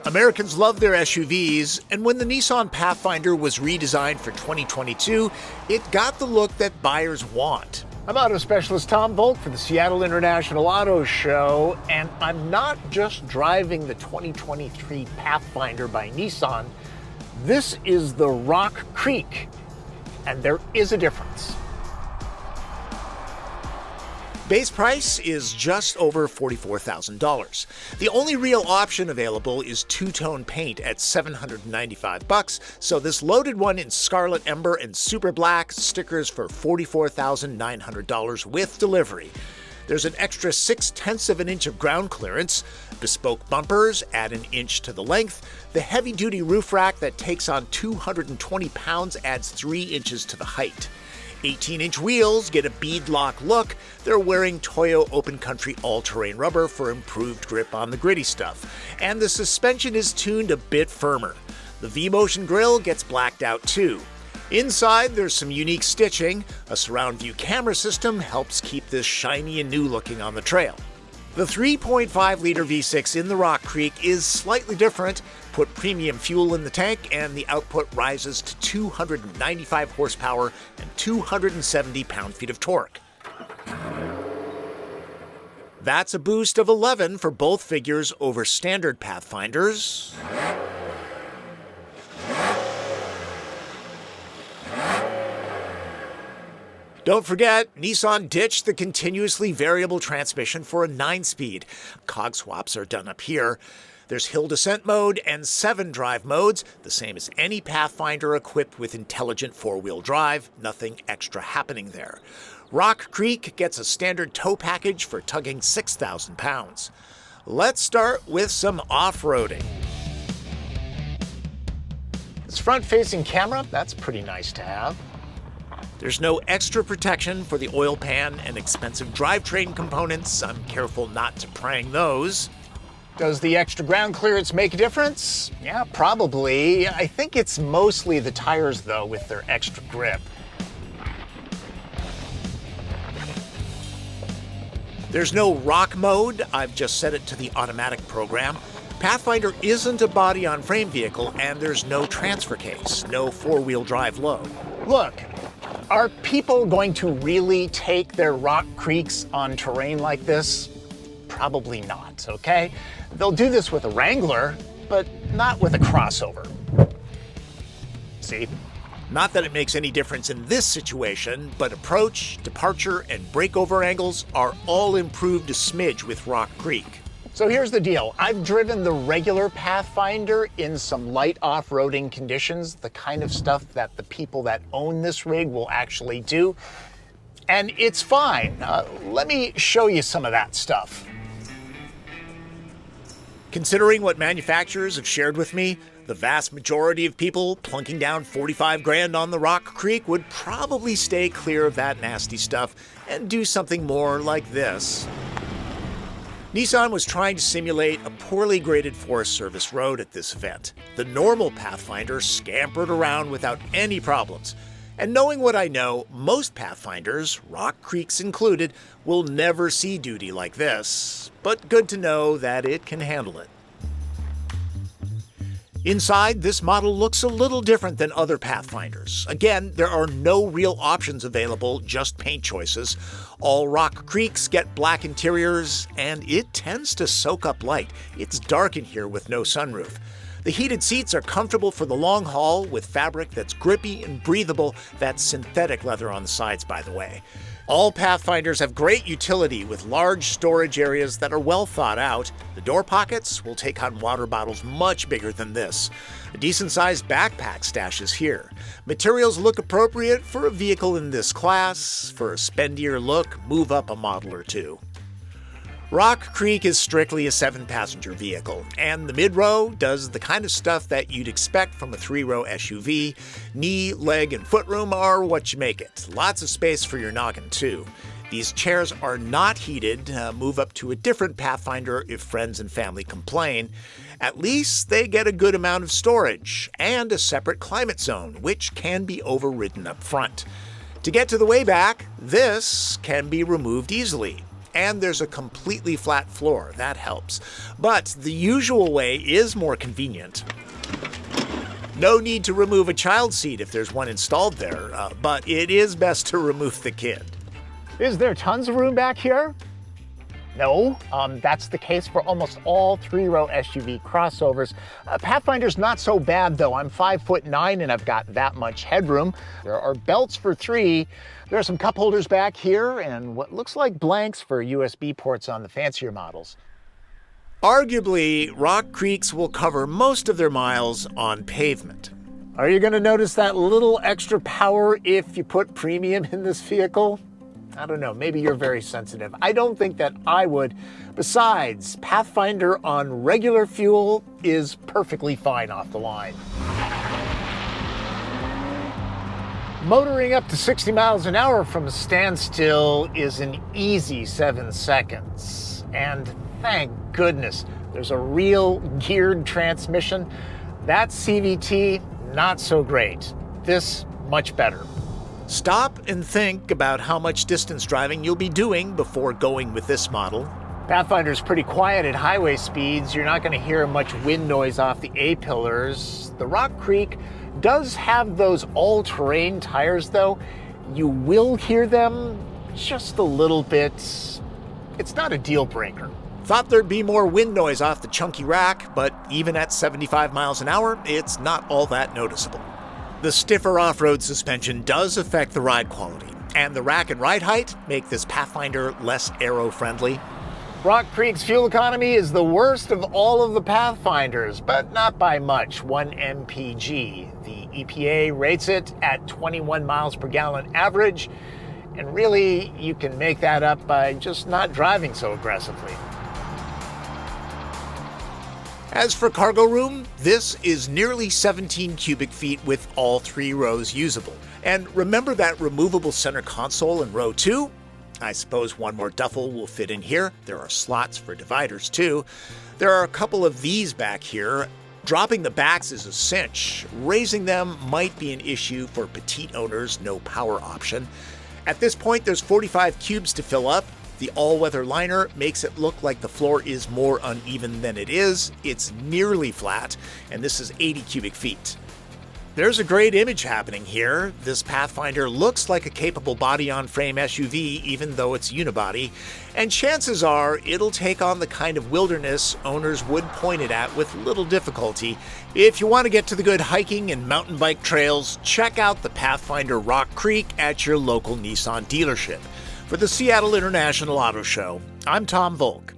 Americans love their SUVs, and when the Nissan Pathfinder was redesigned for 2022, it got the look that buyers want. I'm auto specialist Tom Voelk for the Seattle International Auto Show, and I'm not just driving the 2023 Pathfinder by Nissan. This is the Rock Creek, and there is a difference. Base price is just over $44,000. The only real option available is two-tone paint at $795, so this loaded one in Scarlet Ember and Super Black stickers for $44,900 with delivery. There's an extra 0.6 of an inch of ground clearance, bespoke bumpers add an inch to the length, the heavy-duty roof rack that takes on 220 pounds adds 3 inches to the height. 18-inch wheels get a beadlock look. They're wearing Toyo Open Country all-terrain rubber for improved grip on the gritty stuff. And the suspension is tuned a bit firmer. The V-Motion grille gets blacked out too. Inside, there's some unique stitching. A surround view camera system helps keep this shiny and new looking on the trail. The 3.5-liter V6 in the Rock Creek is slightly different. Put premium fuel in the tank and the output rises to 295 horsepower and 270 pound-feet of torque. That's a boost of 11 for both figures over standard Pathfinders. Don't forget, Nissan ditched the continuously variable transmission for a 9-speed. Cog swaps are done up here. There's hill descent mode and 7 drive modes, the same as any Pathfinder equipped with intelligent 4-wheel drive, nothing extra happening there. Rock Creek gets a standard tow package for tugging 6,000 pounds. Let's start with some off-roading. This front-facing camera, that's pretty nice to have. There's no extra protection for the oil pan and expensive drivetrain components. I'm careful not to prang those. Does the extra ground clearance make a difference? Yeah, probably. I think it's mostly the tires, though, with their extra grip. There's no rock mode. I've just set it to the automatic program. Pathfinder isn't a body-on-frame vehicle, and there's no transfer case, no 4-wheel drive load. Look, are people going to really take their Rock Creeks on terrain like this? Probably not, okay? They'll do this with a Wrangler, but not with a crossover. See? Not that it makes any difference in this situation, but approach, departure, and breakover angles are all improved a smidge with Rock Creek. So here's the deal. I've driven the regular Pathfinder in some light off-roading conditions, the kind of stuff that the people that own this rig will actually do, and it's fine. Let me show you some of that stuff. Considering what manufacturers have shared with me, the vast majority of people plunking down 45 grand on the Rock Creek would probably stay clear of that nasty stuff and do something more like this. Nissan was trying to simulate a poorly graded Forest Service road at this event. The normal Pathfinder scampered around without any problems. And knowing what I know, most Pathfinders, Rock Creeks included, will never see duty like this. But good to know that it can handle it. Inside, this model looks a little different than other Pathfinders. Again, there are no real options available, just paint choices. All Rock Creeks get black interiors, and it tends to soak up light. It's dark in here with no sunroof. The heated seats are comfortable for the long haul with fabric that's grippy and breathable. That's synthetic leather on the sides, by the way. All Pathfinders have great utility with large storage areas that are well thought out. The door pockets will take on water bottles much bigger than this. A decent-sized backpack stash is here. Materials look appropriate for a vehicle in this class. For a spendier look, move up a model or two. Rock Creek is strictly a 7-passenger vehicle, and the mid-row does the kind of stuff that you'd expect from a 3-row SUV. Knee, leg, and footroom are what you make it. Lots of space for your noggin, too. These chairs are not heated. Move up to a different Pathfinder if friends and family complain. At least they get a good amount of storage, and a separate climate zone, which can be overridden up front. To get to the way back, this can be removed easily. and there's a completely flat floor. That helps. But the usual way is more convenient. No need to remove a child seat if there's one installed there, but it is best to remove the kid. Is there tons of room back here? No, that's the case for almost all three-row SUV crossovers. Pathfinder's not so bad though. I'm 5'9" and I've got that much headroom. There are belts for 3. There are some cup holders back here and what looks like blanks for USB ports on the fancier models. Arguably, Rock Creeks will cover most of their miles on pavement. Are you going to notice that little extra power if you put premium in this vehicle? I don't know, maybe you're very sensitive. I don't think that I would. Besides, Pathfinder on regular fuel is perfectly fine off the line. Motoring up to 60 miles an hour from a standstill is an easy 7 seconds. And thank goodness there's a real geared transmission. That CVT, not so great. This, much better. Stop and think about how much distance driving you'll be doing before going with this model. Pathfinder's pretty quiet at highway speeds. You're not going to hear much wind noise off the A-pillars. The Rock Creek does have those all-terrain tires, though. You will hear them just a little bit. It's not a deal breaker. Thought there'd be more wind noise off the chunky rack, but even at 75 miles an hour, it's not all that noticeable. The stiffer off-road suspension does affect the ride quality, and the rack and ride height make this Pathfinder less aero-friendly. Rock Creek's fuel economy is the worst of all of the Pathfinders, but not by much, 1 mpg. The EPA rates it at 21 miles per gallon average, and really, you can make that up by just not driving so aggressively. As for cargo room, this is nearly 17 cubic feet with all 3 rows usable. And remember that removable center console in row 2? I suppose one more duffel will fit in here. There are slots for dividers too. There are a couple of these back here. Dropping the backs is a cinch. Raising them might be an issue for petite owners, no power option. At this point, there's 45 cubes to fill up. The all-weather liner makes it look like the floor is more uneven than it is. It's nearly flat, and this is 80 cubic feet. There's a great image happening here. This Pathfinder looks like a capable body-on-frame SUV, even though it's unibody, and chances are it'll take on the kind of wilderness owners would point it at with little difficulty. If you want to get to the good hiking and mountain bike trails, check out the Pathfinder Rock Creek at your local Nissan dealership. For the Seattle International Auto Show, I'm Tom Voelk.